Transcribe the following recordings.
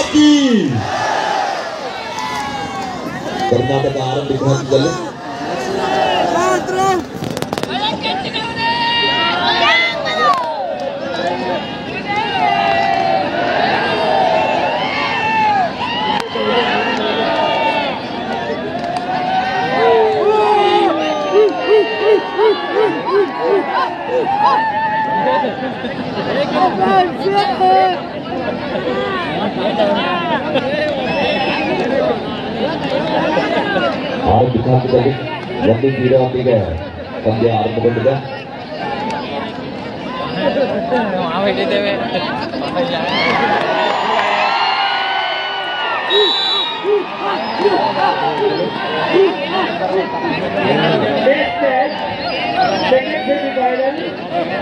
ಬಾಕಿ ಕರ್ನಾಟಕ ಆರಂಭಿಕ ಹಂತದಲ್ಲಿ ಆರಂಭಿಕ ಹಂತದಲ್ಲಿ 1-0 ಹೊತ್ತಿಗೆ ಪಂದ್ಯ ಆರಂಭಗೊಂಡಿದೆ.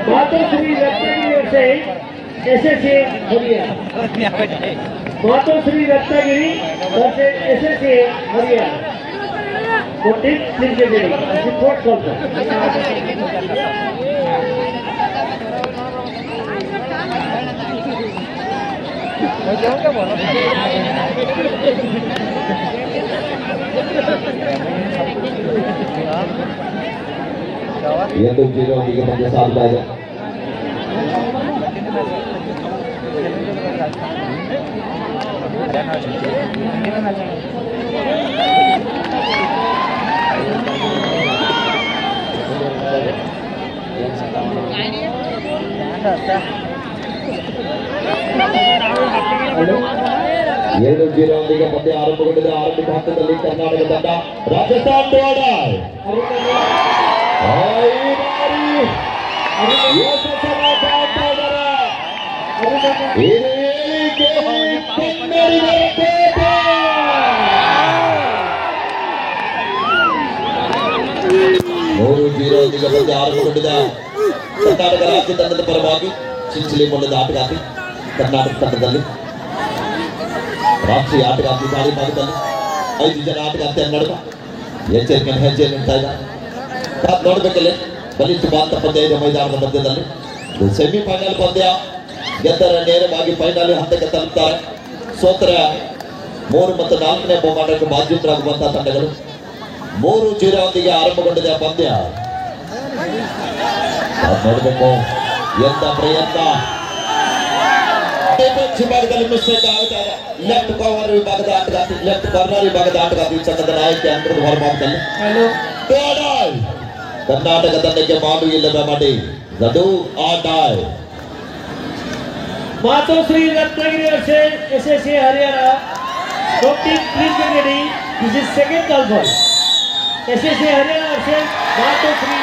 मातोश्री रत्नागिरी से एसएसए हरिया मातोश्री रत्नागिरी से एसएसए हरिया कोटिक सिंगेरी रिपोर्ट करता ये तो 0 के पक्के साथ आएगा. ಎರಡು 0 ಒಂದಿಗೆ ಪಂದ್ಯ ಆರಂಭಗೊಂಡಿದೆ. ಆರಂಭಿಕ ಹಂತದಲ್ಲಿ ಕರ್ನಾಟಕ ತಂಡ ರಾಜಸ್ಥಾನ್ ರೋಡರ್ ಮೂರು 0 ಒಂದಿಗೆ ಪಂದ್ಯ ಆರಂಭಗೊಂಡಿದೆ. ಕರ್ನಾಟಕ ರಾಜ್ಯ ತಂಡದ ಪರವಾಗಿ ಚಿಂಚಲಿ ಮೊಂಡದ ಆಟಗಾರ್ತಿ ಕರ್ನಾಟಕ ತಂಡದಲ್ಲಿ ರಾಷ್ಟ್ರೀಯ ಆಟಗಾರ್ತಿ ದಾಳಿ ಭಾಗದಲ್ಲಿ 5 ಜನ ಆಟಗಾರ್ತಿಯ ನಡುವೆ ಎಚ್ಚರಿಕೆ ಹೆಜ್ಜೆ ನಿಂತಾ ಇದ್ದಾರೆ. ನೋಡ್ಬೇಕಲ್ಲಿ ಬಲಿಷ್ಠ ಭಾರತ ಪಂದ್ಯ ಇದೆ ಮೈದಾನದ ಮಧ್ಯದಲ್ಲಿ. ಸೆಮಿಫೈನಲ್ ಪಂದ್ಯ ಗೆದ್ದರ ನೇರವಾಗಿ ಫೈನಲ್ ಹಂತಕ್ಕೆ ತಲುಪ್ತಾರೆ. ಸೋತರ 3 ಮತ್ತು 4ನೇ ಬಹುಮಾನಕ್ಕೆ ಬಾಧ್ಯರಾಗುವಂತಹ ತಂಡಗಳು. 3-0 ಒಂದಿಗೆ ಆರಂಭಗೊಂಡಿದೆ ಪಂದ್ಯ. ನೋಡಬೇಕು ಎಂತ ಪ್ರಯತ್ನ. ವಿಭಾಗದಲ್ಲಿ ಮಿಸ್ಟೇಕ್ ಆಗ್ತಾ ಇದೆ. ಲೆಫ್ಟ್ ಕವರ್ ವಿಭಾಗದ ಆಟಗಾರ್ತಿ ಲೆಫ್ಟ್ ಕಾರ್ನರ್ ವಿಭಾಗದ ಆಟಗಾರ್ತಿ ತಂಡದ ನಾಯಕಿ ಅಂತರದ ಹೊರಭಾಗದಲ್ಲಿ ಕರ್ನಾಟಕ ತಂಡಕ್ಕೆ ಮಾಡು ಇಲ್ಲದ ಮಾಡಿ ಗಡು ಆಟ. मातोश्री रत्नागिरी से SSA Haryana Kotak please be ready. This is second call for SSA Haryana से मातोश्री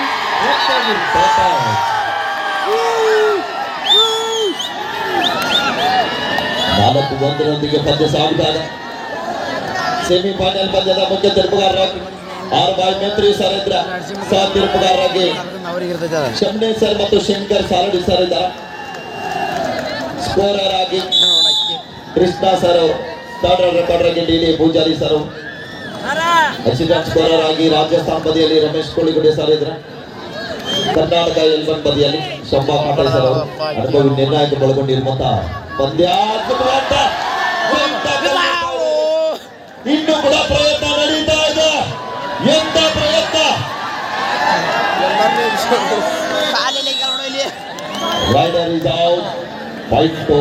रत्नागिरी. 4-1 ಪಂದ್ಯ ಸಾಗುತ್ತಾಗ ಸೆಮಿಫೈನಲ್ ಪಂದ್ಯದ ಮುಖ್ಯ ತೀರ್ಪುಗಾರರಾಗಿ ಆರ್ ಮೇತ್ರಿ ಸರ್ ಇದ್ರ ಸಹ ತೀರ್ಪುಗಾರರಾಗಿ ಶಮ್ನೆ ಸರ್ ಮತ್ತು ಶಂಕರ್ ಸಾರಡಿ ಸರ್ ಇದ್ದಾರೆ. ಸ್ಕೋರರ್ ಆಗಿ ಕೃಷ್ಣ ಸರ್, ಥರ್ಡ್ ರೆಕಾರ್ಡರ್ ಆಗಿ D Pujari sir, assistant scorer ಆಗಿ ರಾಜಸ್ಥಾನ್ ಬದಿಯಲ್ಲಿ ರಮೇಶ್ ಕೋಳಿಗುಡಿ ಸರ್ ಇದ್ರ. ಕರ್ನಾಟಕ ಎಲ್ಬನ್ ಬದಿಯಲ್ಲಿ ಶಂಭಾ ಪಾಟೀಲ್ ಸರ್ ಅವರು ಅನುಭವಿ ನಿರ್ಣಾಯಕ ಒಳಗೊಂಡಿರುವಂತಹ ಪಂದ್ಯ. ಇನ್ನು ಕೂಡ ಪ್ರಯತ್ನ ನಡೀತಾ ಇದೆ. ಎಂತ ಪ್ರಯತ್ನ. Raider is out. Fight to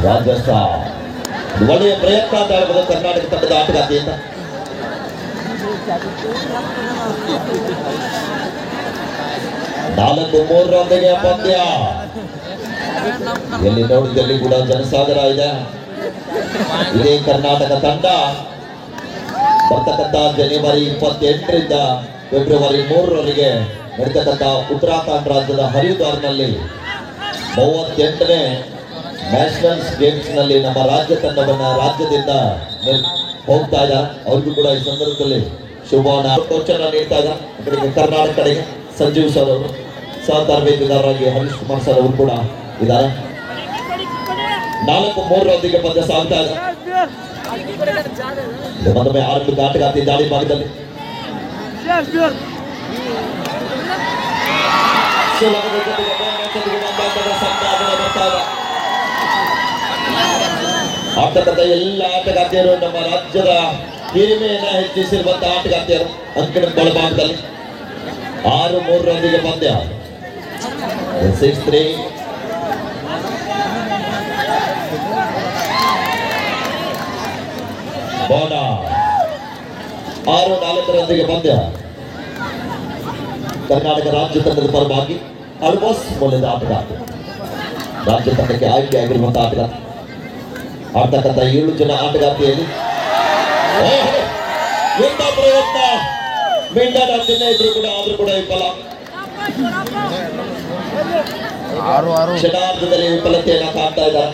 Rajasthan. ಒಳ್ಳೆಯ ಪ್ರಯತ್ನ ಅಂತ ಹೇಳ್ಬೋದು ಕರ್ನಾಟಕ ತಂಡದ ಆಟಗಾರ್ತಿಯಿಂದ. ನಾಲ್ಕು 3 ಪಂದ್ಯ. ಎಲ್ಲಿ ನೋಡಿದಲ್ಲಿ ಕೂಡ ಜನಸಾಗರ ಇದೆ. ಇದೇ ಕರ್ನಾಟಕ ತಂಡ ಬರ್ತಕ್ಕಂಥ ಜನವರಿ 28ರಿಂದ ಫೆಬ್ರವರಿ 3ರವರೆಗೆ ನಡೀತಕ್ಕಂಥ ಉತ್ತರಾಖಂಡ್ ರಾಜ್ಯದ ಹರಿದ್ವಾರ್ನಲ್ಲಿ 38ನೇ ನ್ಯಾಷನಲ್ಸ್ ಗೇಮ್ಸ್ ನಲ್ಲಿ ನಮ್ಮ ರಾಜ್ಯ ತಂಡವನ್ನ ರಾಜ್ಯದಿಂದ ಹೋಗ್ತಾ ಇದ್ದಾರೆ. ಅವ್ರಿಗೂ ಕೂಡ ಈ ಸಂದರ್ಭದಲ್ಲಿ ಶುಭವನ್ನ ಕೋಚನ್ನ ನೀಡ್ತಾ ಇದ್ದಾರೆ. ಕರ್ನಾಟಕ ಕಡೆಗೆ ಸಂಜೀವ್ ಸರ್ ಅವರು, ಸಹ ತರಬೇತುದಾರರಾಗಿ ಹರೀಶ್ ಕುಮಾರ್ ಸರ್ ಅವರು ಕೂಡ ಇದ್ದಾರೆ. 4-3 ಪಂದ್ಯ ಸಾಗ್ತಾ ಇದೆ. ಮತ್ತೊಮ್ಮೆ ಆರಂಭಿಕ ಆಟಗಾರ್ತಿ ದಾಳಿ ಭಾಗದಲ್ಲಿ ಆಟಗಾರ ಎಲ್ಲ ಆಟಗಾರ್ತಿಯರು ನಮ್ಮ ರಾಜ್ಯದ ಹಿರಿಮೆಯನ್ನು ಹೆಚ್ಚಿಸಿರುವಂತಹ ಆಟಗಾರ್ತಿಯರು ಅಂಕಿನ ಒಳಭಾಗದಲ್ಲಿ 6-3 ರೊಂದಿಗೆ ಪಂದ್ಯ 6-3. ಬೋನ 6-4 ರೊಂದಿಗೆ ಪಂದ್ಯ. ಕರ್ನಾಟಕ ರಾಜ್ಯ ತಂಡದ ಪರವಾಗಿ ಅಲ್ವಾಸ್ ಮೂಲದ ಆಟಗಾರ, ರಾಜ್ಯ ತಂಡಕ್ಕೆ ಆಯ್ಕೆಯಾಗಿರುವಂತಹ ಆಟಗಾರ. ಆಡ್ತಕ್ಕಂಥ 7 ಜನ ಆಟಗಾರ್ತಿಯಲ್ಲಿ ಎಂತ ಪ್ರಯತ್ನ ಮಿಂಡಾದ ಇದ್ರು ಕೂಡ ಆದ್ರೂ ಕೂಡ ವಿಫಲ. ಕ್ಷಣಾರ್ಧದಲ್ಲಿ ವಿಫಲತೆಯನ್ನು ಕಾಣ್ತಾ ಇದ್ದಾರೆ.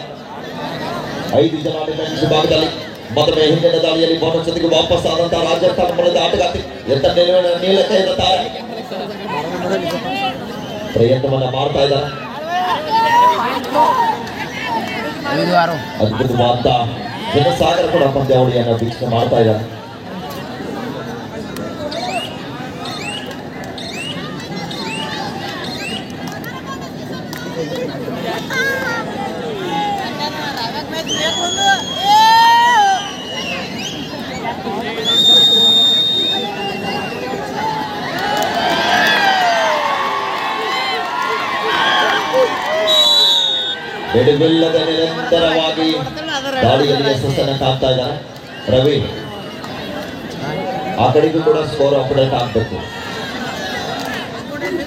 5 ಜನ ಡಿಫೆನ್ಸ್ ವಿಭಾಗದಲ್ಲಿ ಮೊದಲ ಹಿಂದಿನ ದಾಳಿಯಲ್ಲಿ ಬೋನಸ್ ಜೊತೆಗೆ ವಾಪಸ್ ಆದಂತಹ ರಾಜಸ್ಥಾನ ಮೂಲದ ಆಟಗಾರ್ತಿ ಎಂತ ನೀಲಕ್ಕೆ ಇರುತ್ತಾರೆ, ಪ್ರಯತ್ನವನ್ನ ಮಾಡ್ತಾ ಇದ್ದಾರೆ. ಅದ್ಭುತವಾದ ಜನಸಾಗರ ಕೂಡ ಪಂದ್ಯಾವಳಿಯನ್ನು ವೀಕ್ಷಣೆ ಮಾಡ್ತಾ ಇದ್ದಾರೆ. ಬಿಡುವಿಲ್ಲದ ನಿರಂತರವಾಗಿ ದಾಳಿಯಲ್ಲಿ ಯಶಸ್ಸನ್ನು ಕಾಣ್ತಾ ಇದ್ದಾರೆ ರವಿ. ಆ ಕಡೆಗೂ ಕೂಡ ಸ್ಕೋರ್ ಅಪ್ಡೇಟ್ ಆಗಬೇಕು.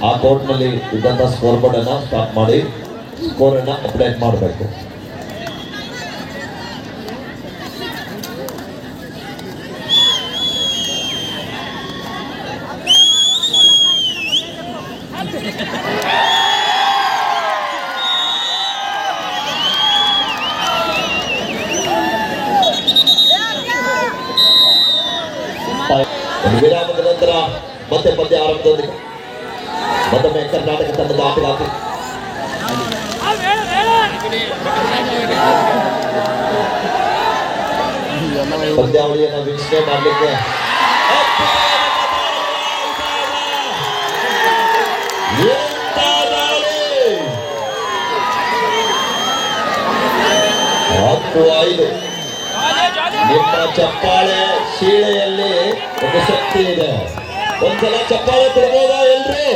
ಆ ಕೋರ್ಟ್ ನಲ್ಲಿ ಇದ್ದಂತ ಸ್ಕೋರ್ ಬೋರ್ಡ್ ಅನ್ನ ಸ್ಟಾಪ್ ಮಾಡಿ ಸ್ಕೋರ್ ಅನ್ನ ಅಪ್ಡೇಟ್ ಮಾಡಬೇಕು. ವಿರಾಮದ ನಂತರ ಮತ್ತೆ ಪಂದ್ಯ ಆರಂಭದೊಂದಿಗೆ ಮತ್ತೊಮ್ಮೆ ಕರ್ನಾಟಕ ತಂಡದ ಆಟಗಾರ್ತಿ ಪಂದ್ಯಾವಳಿಯನ್ನು ವೀಕ್ಷಣೆ ಮಾಡಲಿಕ್ಕೆ ಹತ್ತು 5. ನಿಮ್ಮ ಚಪ್ಪಾಳೆ ಶೀಳೆಯಲ್ಲಿ ಒಂದು ಶಕ್ತಿ ಇದೆ. ಒಂದ್ಸಲ ಚಪ್ಪಾಳೆ ಕೊಡ್ಬೋದಾ ಎಲ್ರು?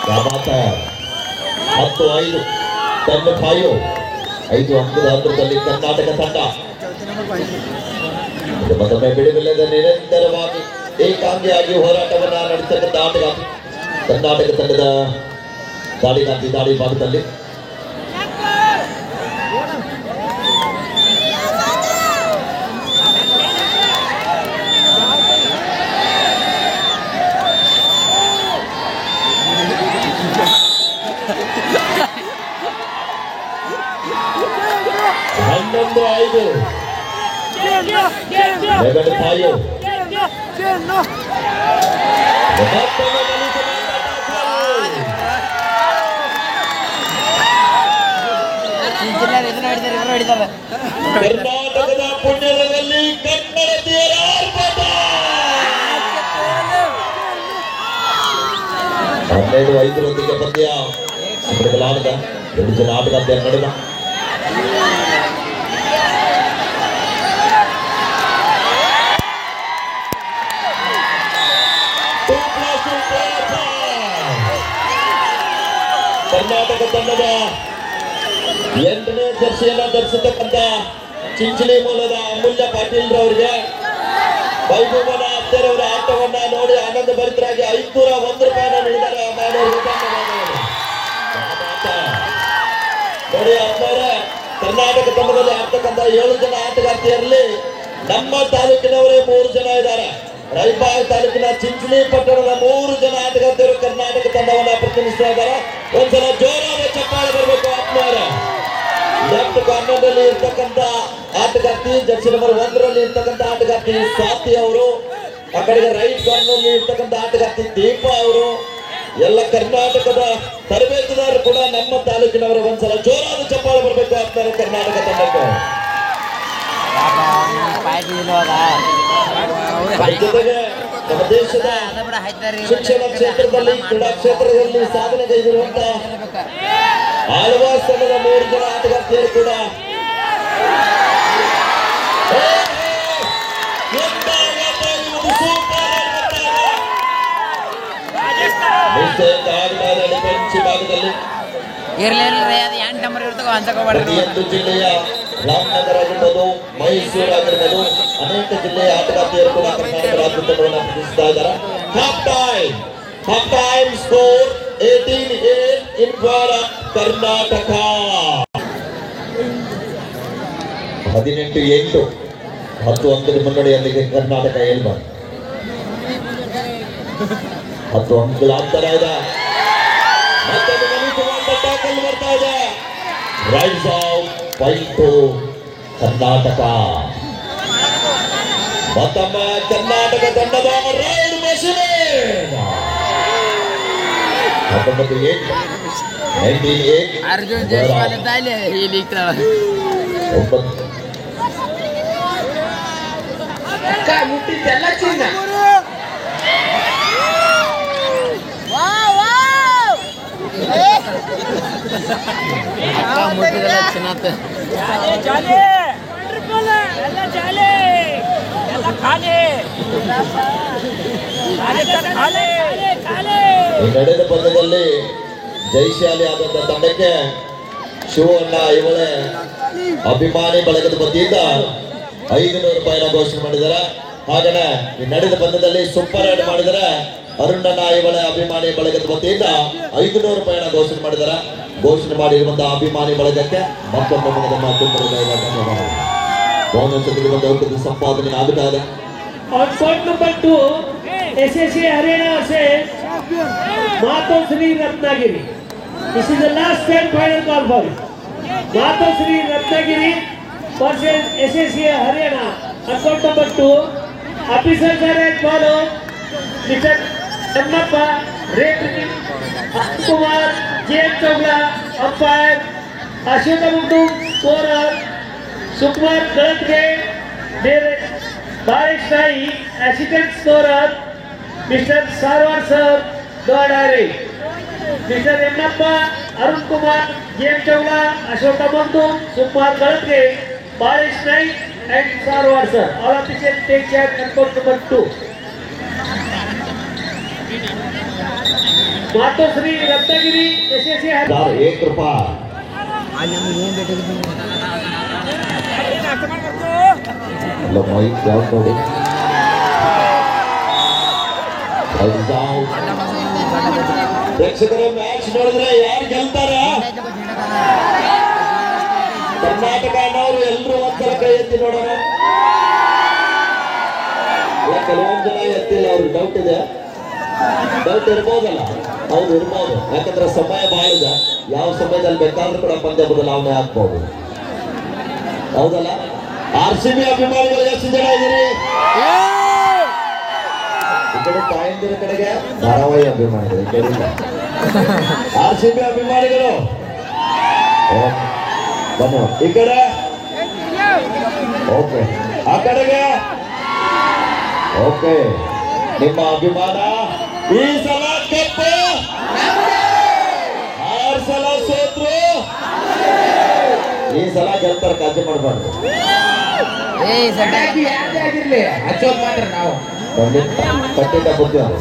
10-5 10-5 5 ಅಂಕದ ಅಂತರದಲ್ಲಿ ಕರ್ನಾಟಕ ತಂಡ ಮತ್ತೊಮ್ಮೆ ಬಿಡುವಿಲ್ಲದ ನಿರಂತರವಾಗಿ ಏಕಾಂಗಿಯಾಗಿ ಹೋರಾಟವನ್ನ ನಡೆಸತಕ್ಕಂಥ ಆಟಗಾರ್ತಿ ಕರ್ನಾಟಕ ತಂಡದ ದಾಳಿಗಾರ್ತಿ ದಾಳಿ ಭಾಗದಲ್ಲಿ ಕರ್ನಾಟಕದ ಪುಣ್ಯದಲ್ಲಿ ಕನ್ನಡತಿಯರ ಆರ್ಭಟ 12-5 ಪಂದ್ಯ ಸಂಪ್ರದಾಯದ 2 ಜನ ಆಟಗಾರ್ತಿಯರು ನಡೆದ ಕರ್ನಾಟಕ ತಂಡದ 8ನೇ ಜರ್ಸಿಯನ್ನು ಧರಿಸತಕ್ಕಂಥ ಚಿಂಚಲಿ ಮೂಲದ ಅಮೂಲ್ಯ ಪಾಟೀಲ್ ರವರಿಗೆ ವೈಭವನ ಅತ್ತರವರ ಆಟವನ್ನ ನೋಡಿ ಆನಂದ ಭರಿತರಾಗಿ 501 ರೂಪಾಯಿನ ನೀಡಿದ್ದಾರೆ. ನೋಡಿ ಅಪ್ಪರೇ, ಕರ್ನಾಟಕ ತಂಡದಲ್ಲಿ ಆಡ್ತಕ್ಕಂಥ 7 ಜನ ಆಟಗಾರ್ತಿಯರಲ್ಲಿ ನಮ್ಮ ತಾಲೂಕಿನವರೇ 3 ಜನ ಇದ್ದಾರೆ. ರಾಯಬಾಗ್ ತಾಲೂಕಿನ ಚಿಂಚಲಿ ಪಟ್ಟಣದ 3 ಜನ ಆಟಗಾರ್ತಿಯರು ಕರ್ನಾಟಕ ತಂಡವನ್ನ ಪ್ರತಿನಿಧಿಸ್ತಾ ಇದ್ದಾರೆ. ಒಂದ್ಸಲ ಜೋರಾದ ಚಪ್ಪಾಳೆ ಬರಬೇಕು ಆತ್ಮೀಯರೇ. ಲೆಫ್ಟ್ ಕಾರ್ನರ್ ನಲ್ಲಿ ಇರ್ತಕ್ಕಂಥ ಆಟಗಾರ್ತಿ ಜರ್ಸಿ ನಂಬರ್ 1ರಲ್ಲಿ ಇರ್ತಕ್ಕಂಥ ಆಟಗಾರ್ತಿ ಸ್ವಾತಿ ಅವರು, ಆ ಕಡೆಗೆ ರೈಟ್ ಕಾರ್ನರ್ ನಲ್ಲಿ ಇರ್ತಕ್ಕಂಥ ಆಟಗಾರ್ತಿ ದೀಪ ಅವರು, ಎಲ್ಲ ಕರ್ನಾಟಕದ ತರಬೇತುದಾರರು ಕೂಡ ನಮ್ಮ ತಾಲೂಕಿನವರು. ಒಂದ್ಸಲ ಜೋರಾದ ಚಪ್ಪಾಳೆ ಬರಬೇಕು ಆತ್ಮೀಯರೇ ಕರ್ನಾಟಕ ತಂಡಕ್ಕೆ. ಜೊತೆಗೆ ನಮ್ಮ ದೇಶದ ಶಿಕ್ಷಣ ಕ್ಷೇತ್ರದಲ್ಲಿ ಕ್ರೀಡಾ ಕ್ಷೇತ್ರದಲ್ಲಿ ಸಾಧನೆ ಕೈಗೊಂಡಿರುವಂತಹ ಆಳ್ವಾಸ್ ತಂಡದ 3 ಜನ ಆಟಗಾರ್ತಿಯರು ಇರ್ಲಿಲ್ರಿ ಅದು 8 ನಂಬರ್ ಇರ್ತವೆ ಅನ್ಸಕೋಬೇಡ್ರಿ ಪ್ರತಿಯೊಂದು ಜಿಲ್ಲೆಯ ರಾಮನಗರ ಆಗಿರ್ಬೋದು, ಮೈಸೂರು ಆಗಿರ್ಬೋದು, ಅನೇಕ ಜಿಲ್ಲೆಯ ಆಟಗಾರ್ತಿಯರು ಕೂಡ ಕರ್ನಾಟಕ ರಾಜ್ಯ ತಂಡವನ್ನು ಪ್ರತಿನಿಧಿಸ್ತಾ ಇದ್ದಾರೆ. Half time score 18-8 in for Karnataka. 18-8 10 ಅಂಕದ ಮುನ್ನಡೆಯೊಂದಿಗೆ ಕರ್ನಾಟಕ ಎಲ್ಬ 10 ಅಂಕಗಳಾಗ್ತಾ ಇದೆ. ಮತ್ತೊಂದು ಮನುಷ್ಯವಾದ ಟ್ಯಾಕಲ್ ಬರ್ತಾ ಇದೆ. ರೈಸ್ ಔಟ್ ಪಾಯಿಂಟ್ ಕರ್ನಾಟಕ. ಮತ್ತೊಮ್ಮೆ ಕರ್ನಾಟಕ ತಂಡದ ರೈಡ್ ಮೆಷಿನ್ 19-8 ಅರ್ಜುನ್ ಜೈಸ್ವಾಲ್ ಇದ್ದಾಲೆ ಈ ಲೀಗ್ ಮುಟ್ಟಿದ್ದೆಲ್ಲ ಚಿನ್ನ. ಮುಟ್ಟಿದೆಲ್ಲ ಚಿನ್ನತ್ತೆ ನಡೆದ ಪಂದ್ಯದಲ್ಲಿ ಜಯಶಾಲಿ ಆದಂತಹ ತಂಡಕ್ಕೆ ಶಿವಣ್ಣ ಇವಳೆ ಅಭಿಮಾನಿ ಬಳಗದ ವತಿಯಿಂದ 500 ರೂಪಾಯಿನ ಘೋಷಣೆ ಮಾಡಿದ್ದಾರೆ. ಹಾಗೇನೆ ಈ ನಡೆದ ಪಂದ್ಯದಲ್ಲಿ ಸೂಪರ್ ರೈಡ್ ಮಾಡಿದರೆ ಅರುಣಣ್ಣ ಇವಳೆ ಅಭಿಮಾನಿ ಬಳಗದ ವತಿಯಿಂದ 500 ರೂಪಾಯಿನ ಘೋಷಣೆ ಮಾಡಿದ್ದಾರೆ. ಘೋಷಣೆ ಮಾಡಿರುವಂತಹ ಅಭಿಮಾನಿ ಬಳಗಕ್ಕೆ ಮತ್ತೊಂದು ಬೋನಸ್ ಔಟದ ಸಂಪಾದನೆ ಆಗುತ್ತಾ ಇದೆ. On court number 2, SSA Haryana versus Matosri Ratnagiri. This is the last and final call for it. Matosri Ratnagiri versus SSA Haryana. On court number 2, officers are as follows: Mr. Dhammappa, referee Kumar, J.M. Chogla, umpire, Ashoka Mundum, scorer, Sukumar Galatge, Barish Sai, assistant scorer, Mr. Sarwar Sir, Dodari, Mr. Ennappa, Arun Kumar, J.M. Chogla, Ashoka Mundum, Sukumar Galatge, Barish Sai, and Sarwar Sir. All officials take charge and court number 2. Matosri Ratnagiri, SSA Haryana. 1 ರೂಪಾಯಿ mic ಯಾವ ನೋಡಿ ಪ್ರೇಕ್ಷಕರು match ನೋಡಿದ್ರೆ ಯಾರು ಗೆಲ್ತಾರೆ? ಕರ್ನಾಟಕ ಅನ್ನೋರು ಎಲ್ಲರೂ ಒಂದ್ಸಲ ಕೈ ಎತ್ತಿ ನೋಡೋಣ. ಕೆಲವೊಂದು ಜನ ಎತ್ತಿಲ್ಲ, ಅವ್ರಿಗೆ ಡೌಟ್ ಇದೆ. ಡೌಟ್ ಇರ್ಬೋದಲ್ಲ? ಹೌದು ಇರ್ಬೋದು, ಯಾಕಂದ್ರೆ ಸಮಯ ಬಹಳ ಇದೆ. ಯಾವ ಸಮಯದಲ್ಲಿ ಬೇಕಾದ್ರೂ ಕೂಡ ಪಂದ್ಯ ಬದಲಾವಣೆ ಆಗ್ಬೋದು, ಹೌದಲ್ಲ? RCB ಅಭಿಮಾನಿಗಳು ಎಷ್ಟು ಜನ ಇದ್ದೀರಿ? ಈ ಕಡೆ ತಾಯಂದಿರ ಕಡೆಗೆ ಧಾರಾವಾಹಿ ಅಭಿಮಾನಿಗಳು, RCB ಅಭಿಮಾನಿಗಳು ಬನ್ನಿ ಈ ಕಡೆ. ಓಕೆ, ಆ ಕಡೆಗೆ. ಓಕೆ, ನಿಮ್ಮ ಅಭಿಮಾನ ಈ ಸಲ ಕಪ್ಪು, 6 ಸಲ ಸೋತ್ರು, ಈ ಸಲ ಗೆಲ್ತಾರೆ, ಕಾಳಜಿ ಮಾಡಬಾರ್ದು. ಆಗಿರ್ಲಿ ಹಚ್ಚೋದ್ ಮಾತ್ರ ನಾವು ಖಂಡಿತ ಬುದ್ಧಿ ಅದು.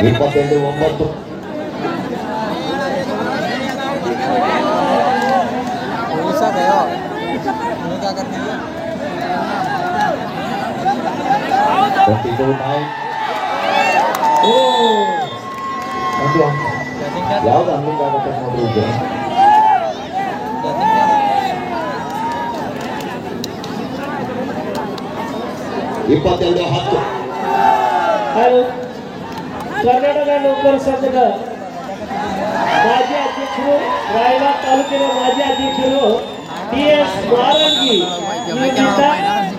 ಇಪ್ಪತ್ತೆಂಟು 9 22-9. ಯಾವ್ದು ಹಂಗಿಂಗ್ ಆಗುತ್ತೆ ನೋಡಿ. ಇದು 22-10. ಹಾಗೂ ಕರ್ನಾಟಕ ನೌಕರ ಸಂಘದ ಮಾಜಿ ಅಧ್ಯಕ್ಷರು, ರಾಯಬಾಗ್ ತಾಲೂಕಿನ ಮಾಜಿ ಅಧ್ಯಕ್ಷರು ಟಿ.ಎಸ್. ಮಾರಂಗಿ ಇವರಿಂದ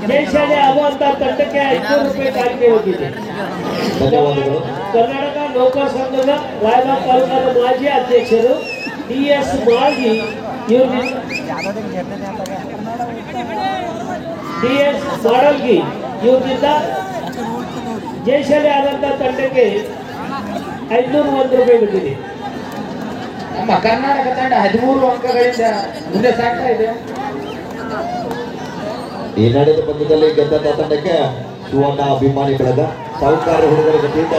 ಜಯಶಾಲಿ ಆಗುವಂತಹ ತಂಡಕ್ಕೆ 500 ರೂಪಾಯಿ ಕಾಣಿಕೆ ಹೋಗಿದೆ. ಧನ್ಯವಾದಗಳು. ಕರ್ನಾಟಕ ನೌಕರ ಸಂಘದ ರಾಯಬಾಗ್ ತಾಲೂಕಿನ ಮಾಜಿ ಅಧ್ಯಕ್ಷರು ಟಿ.ಎಸ್. ಮಾರಂಗಿ ಇವರಿಂದ ಜಯಶಾಲಿ ಆದಂತಹ ತಂಡಕ್ಕೆ 501 ರೂಪಾಯಿ ಬಿಟ್ಟಿದೆ. ನಮ್ಮ ಕರ್ನಾಟಕ ತಂಡ 13 ಅಂಕಗಳಿಂದ ಮುಂದೆ ಸಾಗ್ತಾ ಇದೆ. ಈ ನಡೆದ ಪಂದ್ಯದಲ್ಲಿ ಗೆದ್ದಂತ ತಂಡಕ್ಕೆ ಸುವರ್ಣ ಅಭಿಮಾನಿ ಬಳಗ ಸಾಹುಕಾರ ಹುಡುಗರ ವತಿಯಿಂದ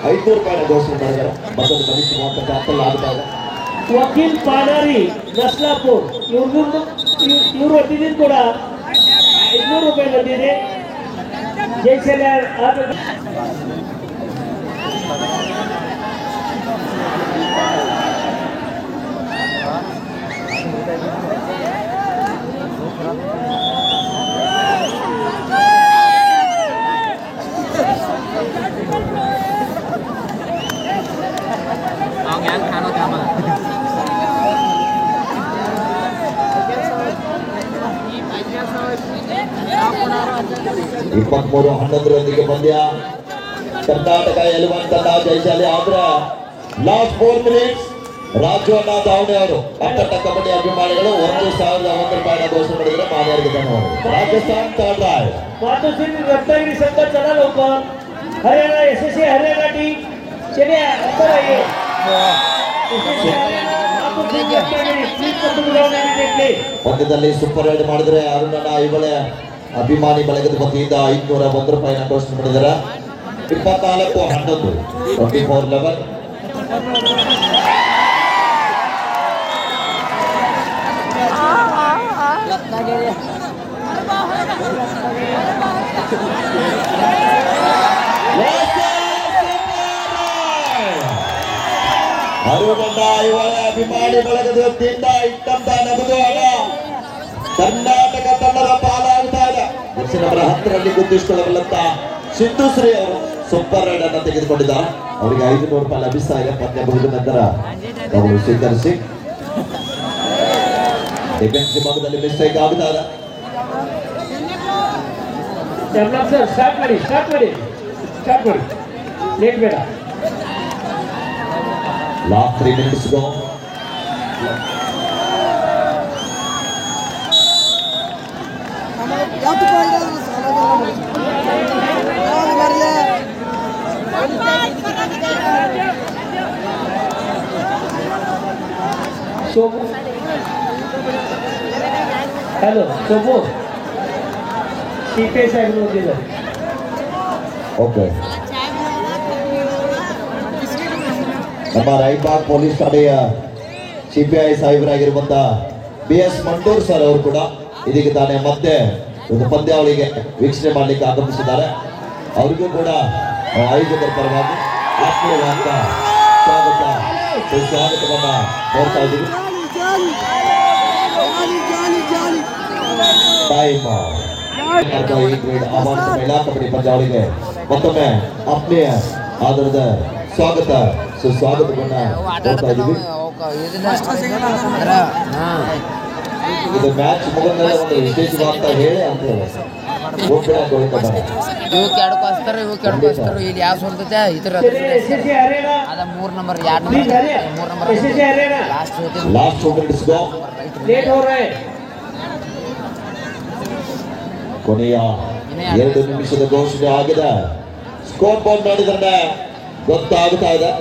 500 ರೂಪಾಯಿನ ಘೋಷಣೆ ಮಾಡಿದ್ದಾರೆ. ಮತ್ತೊಂದು ಬಲಿಸಿ ಮಾತಂತ ಅರ್ಥಲ್ಲ ಆಗ್ತಾ ಇದೆ. ವಕೀಲ್ ಪಾಡಾರಿ ನಸ್ಲಾಪುರ್ ಇವ್ರ ವತಿಯಿಂದ ಕೂಡ 500 ರೂಪಾಯಿ ಬಂದಿದೆ. ಜೈಶಲ್ಯ ಅವ್ನು ಹೆಂಗೆ ಕಾಣೋದಮ್ಮ 23-11 ಪಂದ್ಯ. ಕರ್ನಾಟಕ ಎಲೆವನ್ ತಂಡ ಜಯಶಾಲಿ ಆದ್ರೆ ಲಾಸ್ಟ್ 4 ಮಿನಿಟ್ಸ್ ರಾಜು ಅಣ್ಣ ದಾವಣಿ ಅವರು ಅಟ್ಟಟ್ಟ ಕಬಡ್ಡಿ ಅಭಿಮಾನಿಗಳು 1,001 ರೂಪಾಯಿನ ಘೋಷಣೆ ಮಾಡಿದ್ರೆ ಮಾನವರಿಗೆ ಧನ್ಯವಾದ. ರಾಜಸ್ಥಾನ್ ಥರ್ಡ್ ರಾಯ್ मातोश्री रत्नागिरी संघ चला लवकर. हरियाणा एसएससी हरियाणा टीम चले ऊपर आइए. ಪಂದ್ಯದಲ್ಲಿ ಸೂಪರ್ ರೈಡ್ ಮಾಡಿದ್ರೆ ಅರುಣಣ್ಣ ಐಹೊಳೆ ಅಭಿಮಾನಿ ಬಳಗದ ವತಿಯಿಂದ 501 ರೂಪಾಯಿನ ಘೋಷಣೆ ಮಾಡಿದ್ದಾರೆ. 24-11 24-11. ಅರುಣಣ್ಣ ಐಹೊಳೆ ಅಭಿಮಾನಿ ಬಳಗದ ವತಿಯಿಂದ ಇಟ್ಟಂತ ನಗದು ಹಣ ಕರ್ನಾಟಕ ತಂಡದ ಪಾಲಾಗ್ತಾ ಇದೆ. ದಕ್ಷಿಣ ನಂಬರ್ 10ರಲ್ಲಿ ಗುರುತಿಸಿಕೊಳ್ಳಬಲ್ಲಂತ ಸಿಂಧುಶ್ರೀ ಅವರು ಸೂಪರ್ ರೈಡ್ ಅನ್ನು ತೆಗೆದುಕೊಂಡಿದ್ದಾರೆ. ಅವರಿಗೆ 500 ರೂಪಾಯಿ ಲಭಿಸ್ತಾ ಇದೆ. ಪಂದ್ಯ ಮುಗಿದ ನಂತರ ಅವರು ಸ್ವೀಕರಿಸಿ ಡಿಫೆನ್ಸ್ ಭಾಗದಲ್ಲಿ ಮಿಸ್ಟೇಕ್ ಆಗ್ತಾ ಇದೆ. ಸರ್ ಸ್ಟಾರ್ಟ್ ಮಾಡಿ ಲೇಟ್ ಬೇಡ. Last 3 minutes go. Hello Somu CPI Saheb ನೋಡಿದ್ದಾರೆ. ಓಕೆ, ನಮ್ಮ ರಾಯಬಾಗ್ ಪೊಲೀಸ್ ಠಾಣೆಯ ಸಿಪಿಐ ಸಾಹೇಬರಾಗಿರುವಂತ BS ಮಂಡೂರ್ ಸರ್ ಅವರು ಕೂಡ ಇದೀಗ ತಾನೇ ಮತ್ತೆ ಒಂದು ಪಂದ್ಯಾವಳಿಗೆ ವೀಕ್ಷಣೆ ಮಾಡಲಿಕ್ಕೆ ಆಗಮಿಸಿದ್ದಾರೆ. ಅವರಿಗೂ ಕೂಡ ಆಯೋಜಕರ ಪರವಾಗಿ ಆತ್ಮೀಯವಾದ ಸ್ವಾಗತವನ್ನ ನೋಡ್ತಾ ಇದ್ದೀವಿ. ಮಹಿಳಾ ಕಬಡ್ಡಿ ಪಂದ್ಯಾವಳಿಗೆ ಮತ್ತೊಮ್ಮೆ ಆತ್ಮೀಯ ಆಧಾರದ ಸ್ವಾಗತ ಸುಸ್ವಾಗತವನ್ನ ನೋಡ್ತಾ ಇದ್ದೀವಿ. ಇದು ಮ್ಯಾಚ್ ಮುಗಿದ್ಮೇಲೆ ಒಂದು ವಿಶೇಷವಾದ ಹೇಳಿ ಅಂತ ಇವಕ್ಕೆ ಎಡ್ಕೋಸ್ತಾರೆ ಇಲ್ಲಿ ಯಾವ ಸೋಲ್ತೈತೆ ಇತರ ಅದ 3 number 2 number last 2 minutes go. ಕೊನೆಯ 2 ನಿಮಿಷದ ಘೋಷಣೆ ಆಗಿದೆ. ಸ್ಕೋರ್ ಬೋರ್ಡ್ ನೋಡಿದ್ರೆ ಗೊತ್ತಾಗ್ತಾ ಇದೆ.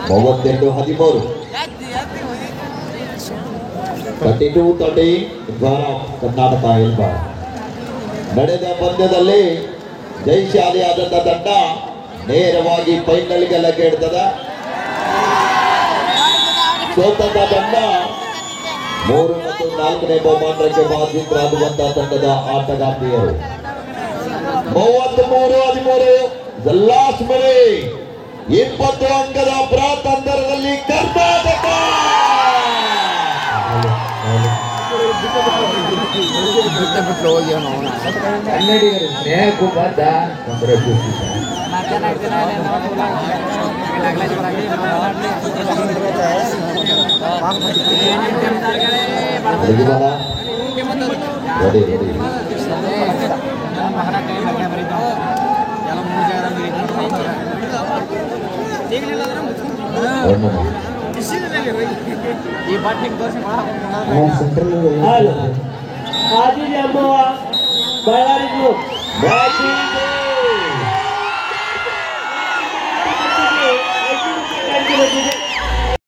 ಮೂವತ್ತೆಂಟು 13 32-30 ಕರ್ನಾಟಕ ಎಲ್ಬಾ. ನಡೆದ ಪಂದ್ಯದಲ್ಲಿ ಜಯಶಾಲಿಯಾದಂಥ ತಂಡ ನೇರವಾಗಿ ಫೈನಲ್ಗೆ ಲಗ್ಗೆ ಇಡ್ತದೆ. ಸೋತಂತ ತಂಡ 3 ಮತ್ತು 4ನೇ ಬಹುಮಾನಕ್ಕೆ ಬಾಧ್ಯರಾಗುವಂತಹ ತಂಡದ ಆಟಗಾರ್ತಿಯರು. 33-13 ಲಾಸ್ಟ್ ಮನೆ 20 ಅಂಕದ ಪ್ರಾತಂತರದಲ್ಲಿ ಕರ್ನಾಟಕ. ಬಿಟ್ಟು ಹೋಗಿ ಕನ್ನಡಿಗರು ಸ್ನೇಹಕ್ಕೂ ಬದ್ಧ ಆದಿಲ್ ಎಂಬುವ ಬಳ್ಳಾರಿ ಗ್ರೂಪ್